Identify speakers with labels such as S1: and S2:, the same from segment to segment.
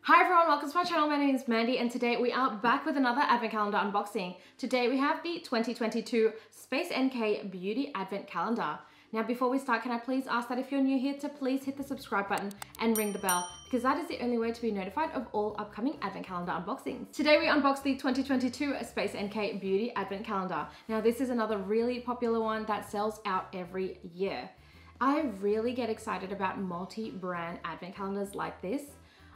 S1: Hi everyone, welcome to my channel. My name is Mandy and today we are back with another advent calendar unboxing. Today we have the 2022 Space NK Beauty Advent Calendar. Now before we start, can I please ask that if you're new here to please hit the subscribe button and ring the bell, because that is the only way to be notified of all upcoming advent calendar unboxings. Today we unbox the 2022 Space NK Beauty Advent Calendar. Now this is another really popular one that sells out every year. I really get excited about multi-brand advent calendars like this.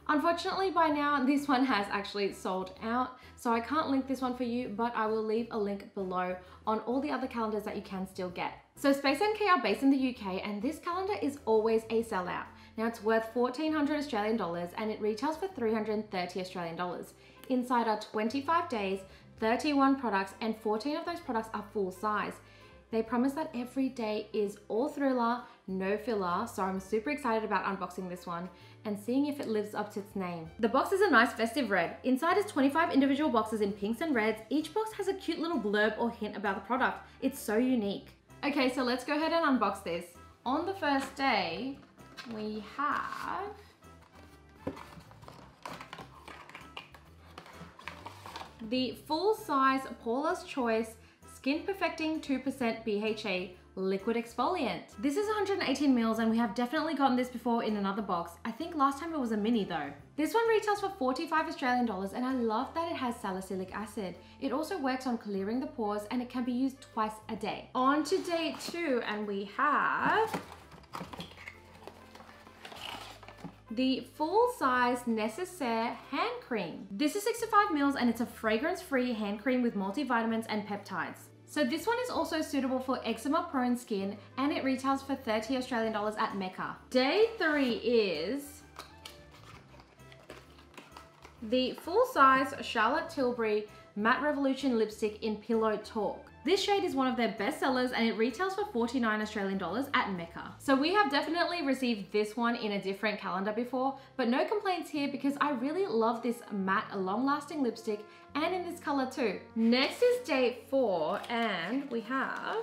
S1: Unfortunately, by now, this one has actually sold out, so I can't link this one for you, but I will leave a link below on all the other calendars that you can still get. So Space NK are based in the UK, and this calendar is always a sellout. Now it's worth 1,400 Australian dollars, and it retails for 330 Australian dollars. Inside are 25 days, 31 products, and 14 of those products are full size. They promise that every day is all thriller, no filler, so I'm super excited about unboxing this one and seeing if it lives up to its name. The box is a nice festive red. Inside is 25 individual boxes in pinks and reds. Each box has a cute little blurb or hint about the product. It's so unique. Okay, so let's go ahead and unbox this. On the first day, we have the full-size Paula's Choice Skin Perfecting 2% BHA Liquid Exfoliant. This is 118 mils and we have definitely gotten this before in another box. I think last time it was a mini though. This one retails for 45 Australian dollars and I love that it has salicylic acid. It also works on clearing the pores and it can be used twice a day. On to day 2 and we have the full-size Necessaire hand cream. This is 65 mils and it's a fragrance-free hand cream with multivitamins and peptides. So this one is also suitable for eczema-prone skin and it retails for 30 Australian dollars at Mecca. Day 3 is the full-size Charlotte Tilbury Matte Revolution lipstick in Pillow Talk. This shade is one of their best sellers and it retails for 49 Australian dollars at Mecca. So we have definitely received this one in a different calendar before, but no complaints here because I really love this matte long-lasting lipstick and in this color too. Next is day 4 and we have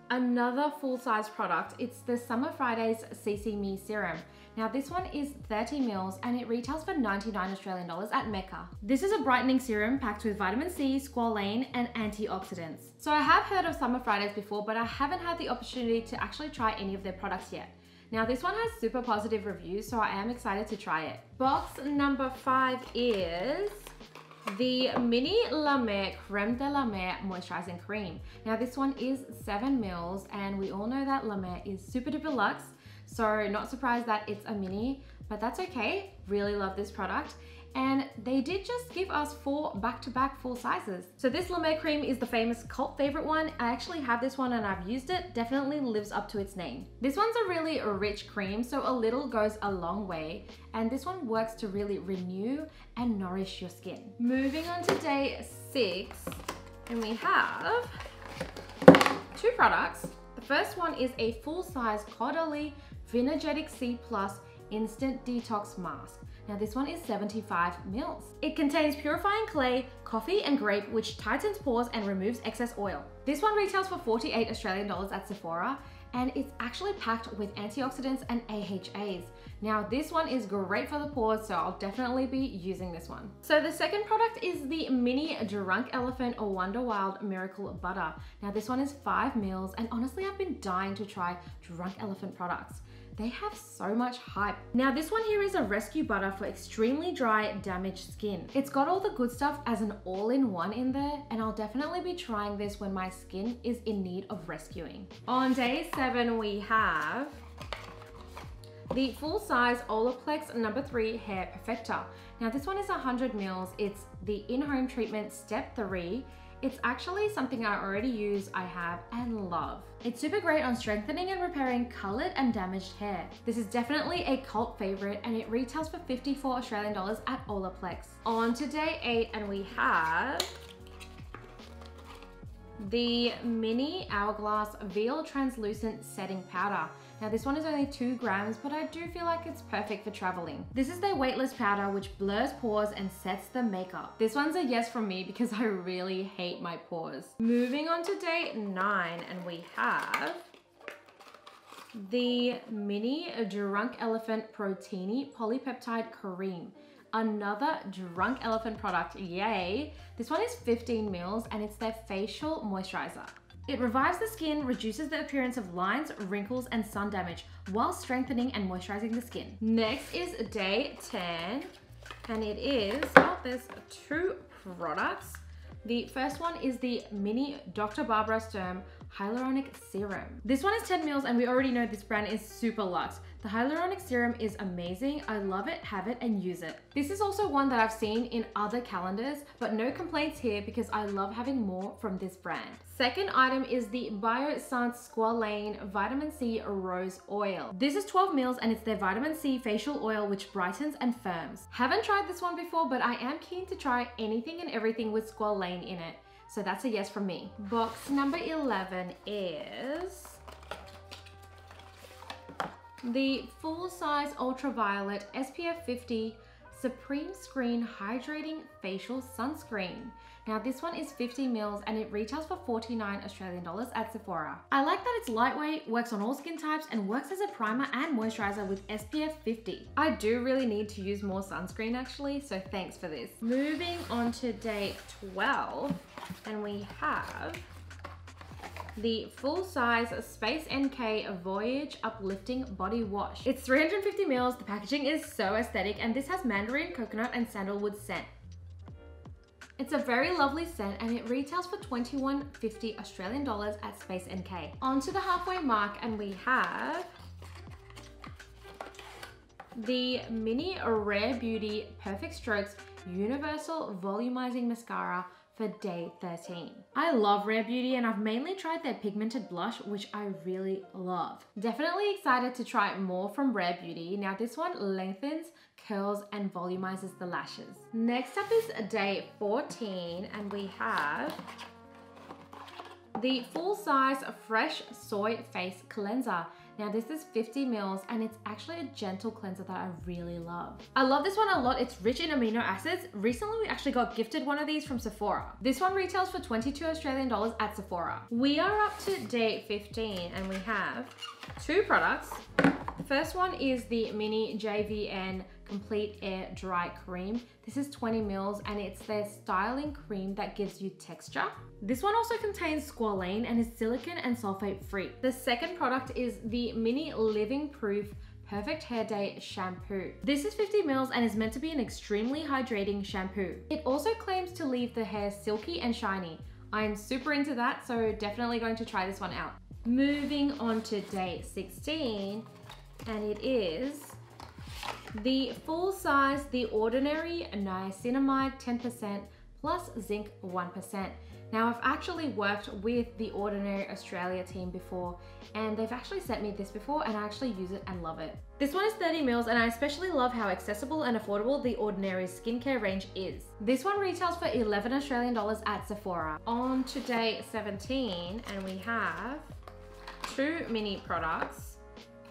S1: another full-size product. It's the Summer Fridays CC Me Serum. Now this one is 30 mils and it retails for 99 Australian dollars at Mecca. This is a brightening serum packed with vitamin C, squalane and antioxidants. So I have heard of Summer Fridays before, but I haven't had the opportunity to actually try any of their products yet. Now this one has super positive reviews, so I am excited to try it. Box number 5 is the Mini La Mer Crème de la Mer Moisturising Cream. Now this one is 7 mils and we all know that La Mer is super duper luxe. So not surprised that it's a mini, but that's okay. Really love this product. And they did just give us 4 back-to-back full sizes. So this La Mer cream is the famous cult favorite one. I actually have this one and I've used it. Definitely lives up to its name. This one's a really rich cream, so a little goes a long way. And this one works to really renew and nourish your skin. Moving on to day 6, and we have 2 products. The first one is a full-size Caudalie Vinergetic C+ Instant Detox Mask. Now this one is 75 mils. It contains purifying clay, coffee and grape, which tightens pores and removes excess oil. This one retails for 48 Australian dollars at Sephora and it's actually packed with antioxidants and AHAs. Now this one is great for the pores, so I'll definitely be using this one. So the second product is the Mini Drunk Elephant or Wonder Wild Miracle Butter. Now this one is 5 mils and honestly I've been dying to try Drunk Elephant products. They have so much hype. Now this one here is a rescue butter for extremely dry, damaged skin. It's got all the good stuff as an all-in-one in there, and I'll definitely be trying this when my skin is in need of rescuing. On day 7 we have the full-size Olaplex No. 3 Hair Perfector. Now this one is 100 mils. It's the in-home treatment step 3. It's actually something I already use, I have, and love. It's super great on strengthening and repairing colored and damaged hair. This is definitely a cult favorite and it retails for 54 Australian dollars at Olaplex. On to day 8 and we have the Mini Hourglass Veil Translucent Setting Powder. Now this one is only 2 grams, but I do feel like it's perfect for traveling. This is their weightless powder which blurs pores and sets the makeup. This one's a yes from me because I really hate my pores. Moving on to day 9 and we have the mini Drunk Elephant Protini Polypeptide Cream. Another Drunk Elephant product, yay. This one is 15 mils and it's their facial moisturizer. It revives the skin, reduces the appearance of lines, wrinkles, and sun damage while strengthening and moisturizing the skin. Next is day 10, and it is, oh, there's 2 products. The first one is the mini Dr. Barbara Sturm Hyaluronic Serum. This one is 10 mils and we already know this brand is super luxe. The hyaluronic serum is amazing. I love it, have it, and use it. This is also one that I've seen in other calendars, but no complaints here because I love having more from this brand. Second item is the Biossance Squalane Vitamin C Rose Oil. This is 12 mils and it's their vitamin C facial oil which brightens and firms. Haven't tried this one before, but I am keen to try anything and everything with squalane in it. So that's a yes from me. Box number 11 is the full-size ultraviolet SPF 50 Supreme Screen Hydrating Facial Sunscreen. Now this one is 50 mils and it retails for 49 Australian dollars at Sephora. I like that it's lightweight, works on all skin types, and works as a primer and moisturizer with SPF 50. I do really need to use more sunscreen actually, so thanks for this. Moving on to day 12, and we have the full-size Space NK Voyage Uplifting Body Wash. It's 350 mils, the packaging is so aesthetic, and this has mandarin, coconut, and sandalwood scent. It's a very lovely scent and it retails for 21.50 Australian dollars at Space NK. On to the halfway mark and we have the mini Rare Beauty Perfect Strokes Universal Volumizing Mascara for day 13. I love Rare Beauty and I've mainly tried their pigmented blush, which I really love. Definitely excited to try more from Rare Beauty. Now this one lengthens, curls, and volumizes the lashes. Next up is day 14 and we have the full-size Fresh Soy Face Cleanser. Now this is 50 mils and it's actually a gentle cleanser that I really love. I love this one a lot. It's rich in amino acids. Recently we actually got gifted one of these from Sephora. This one retails for 22 Australian dollars at Sephora. We are up to day 15 and we have 2 products. The first one is the mini JVN Complete Air Dry Cream. This is 20 mils and it's their styling cream that gives you texture. This one also contains squalane and is silicone and sulfate free. The second product is the mini Living Proof Perfect Hair Day Shampoo. This is 50 mils and is meant to be an extremely hydrating shampoo. It also claims to leave the hair silky and shiny. I'm super into that, so definitely going to try this one out. Moving on to day 16, and it is the full-size The Ordinary Niacinamide 10% plus zinc 1%. Now I've actually worked with the Ordinary Australia team before and they've actually sent me this before and I actually use it and love it. This one is 30 mils and I especially love how accessible and affordable the Ordinary skincare range is. This one retails for 11 Australian dollars at Sephora. On to day 17 and we have 2 mini products.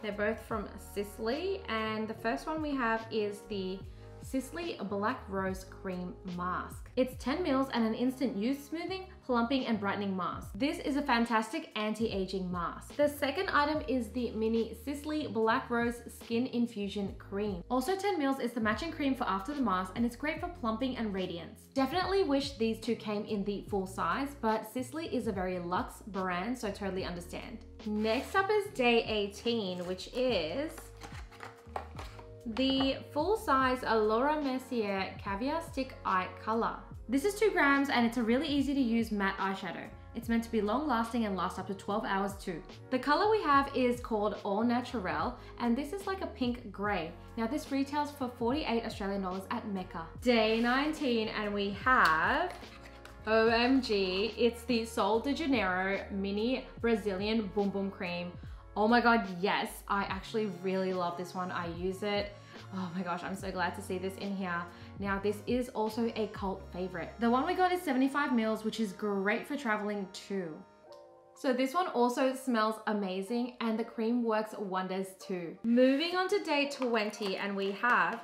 S1: They're both from Sisley and the first one we have is the Sisley Black Rose Cream Mask. It's 10 mils and an instant use smoothing, plumping and brightening mask. This is a fantastic anti-aging mask. The second item is the mini Sisley Black Rose Skin Infusion Cream. Also 10 mils is the matching cream for after the mask and it's great for plumping and radiance. Definitely wish these 2 came in the full size, but Sisley is a very luxe brand, so totally understand. Next up is day 18, which is the full-size Laura Mercier Caviar Stick Eye Color. This is 2 grams and it's a really easy to use matte eyeshadow. It's meant to be long lasting and last up to 12 hours too. The color we have is called All Naturel and this is like a pink gray. Now this retails for 48 Australian dollars at Mecca. Day 19 and we have OMG, it's the Sol de Janeiro Mini Brazilian Boom Boom Cream. Oh my god, yes, I actually really love this one. I use it. Oh my gosh, I'm so glad to see this in here. Now this is also a cult favorite. The one we got is 75 mils, which is great for traveling too. So this one also smells amazing and the cream works wonders too. Moving on to day 20 and we have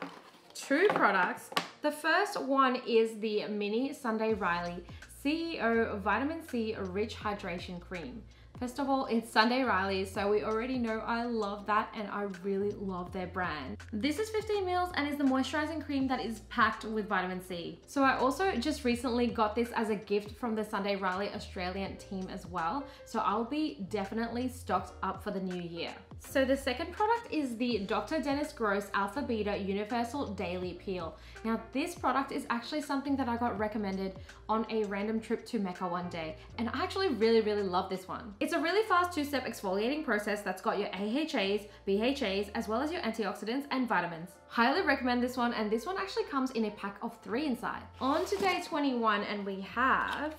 S1: 2 products. The first one is the mini Sunday Riley CEO Vitamin C Rich Hydration Cream. First of all, it's Sunday Riley's, so we already know I love that and I really love their brand. This is 15 mils and is the moisturizing cream that is packed with vitamin C. So I also just recently got this as a gift from the Sunday Riley Australian team as well. So I'll be definitely stocked up for the new year. So the second product is the Dr. Dennis Gross Alpha Beta Universal Daily Peel. Now this product is actually something that I got recommended on a random trip to Mecca one day, and I actually really love this one. It's a really fast two-step exfoliating process that's got your AHAs, BHAs, as well as your antioxidants and vitamins. Highly recommend this one, and this one actually comes in a pack of 3 inside. On to day 21, and we have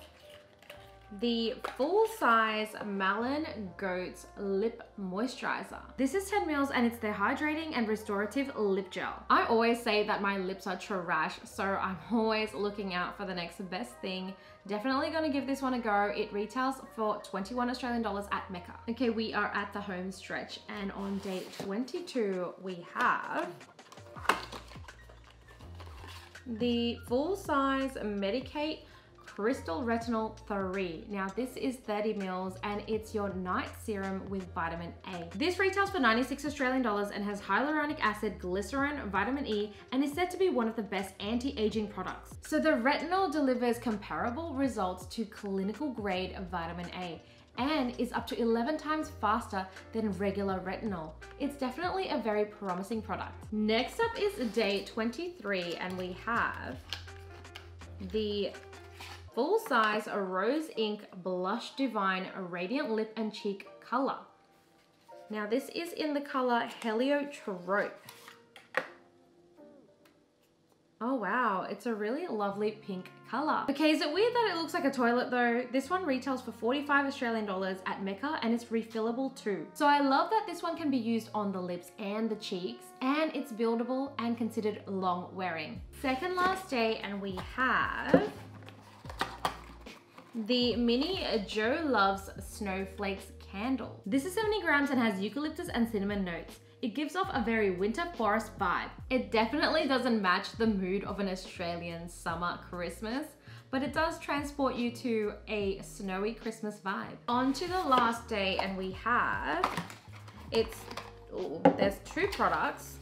S1: the full-size Malin Goats Lip Moisturizer. This is 10 mils and it's their hydrating and restorative lip gel. I always say that my lips are trash, so I'm always looking out for the next best thing. Definitely gonna give this one a go. It retails for 21 Australian dollars at Mecca. Okay, we are at the home stretch, and on day 22 we have the full-size Medicate Crystal Retinol 3. Now this is 30 mils and it's your night serum with vitamin A. This retails for 96 Australian dollars and has hyaluronic acid, glycerin, vitamin E, and is said to be one of the best anti-aging products. So the retinol delivers comparable results to clinical grade vitamin A and is up to 11 times faster than regular retinol. It's definitely a very promising product. Next up is day 23, and we have the full-size Rose Ink Blush Divine Radiant Lip and Cheek Color. Now this is in the color Heliotrope. Oh wow, it's a really lovely pink color. Okay, is it weird that it looks like a toilet though? This one retails for 45 Australian dollars at Mecca and it's refillable too. So I love that this one can be used on the lips and the cheeks, and it's buildable and considered long wearing. Second last day, and we have the mini Joe Loves Snowflakes candle. This is 70 grams and has eucalyptus and cinnamon notes. It gives off a very winter forest vibe. It definitely doesn't match the mood of an Australian summer Christmas, but it does transport you to a snowy Christmas vibe. On to the last day, and we have, there's 2 products.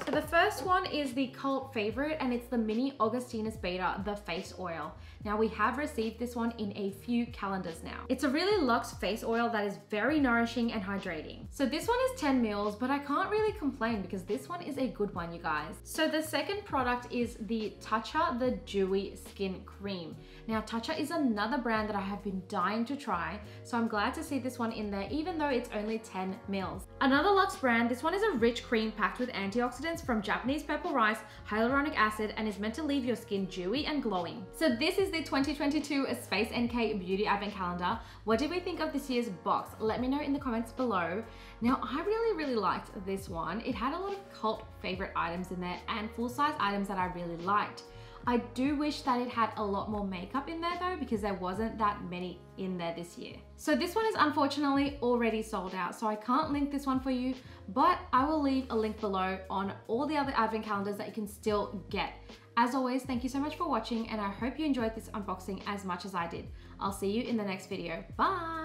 S1: So the first one is the cult favorite, and it's the Mini Augustinus Beta, the face oil. Now we have received this one in a few calendars now. It's a really luxe face oil that is very nourishing and hydrating. So this one is 10 mils, but I can't really complain because this one is a good one, you guys. So the second product is the Tatcha the Dewy Skin Cream. Now Tatcha is another brand that I have been dying to try, so I'm glad to see this one in there even though it's only 10 mils. Another luxe brand, this one is a rich cream packed with antioxidants from Japanese purple rice, hyaluronic acid, and is meant to leave your skin dewy and glowing. So this is the 2022 Space NK Beauty Advent Calendar. What did we think of this year's box? Let me know in the comments below. Now I really liked this one. It had a lot of cult favorite items in there and full-size items that I really liked. I do wish that it had a lot more makeup in there though, because there wasn't that many in there this year. So this one is unfortunately already sold out, so I can't link this one for you, but I will leave a link below on all the other advent calendars that you can still get. As always, thank you so much for watching, and I hope you enjoyed this unboxing as much as I did. I'll see you in the next video. Bye!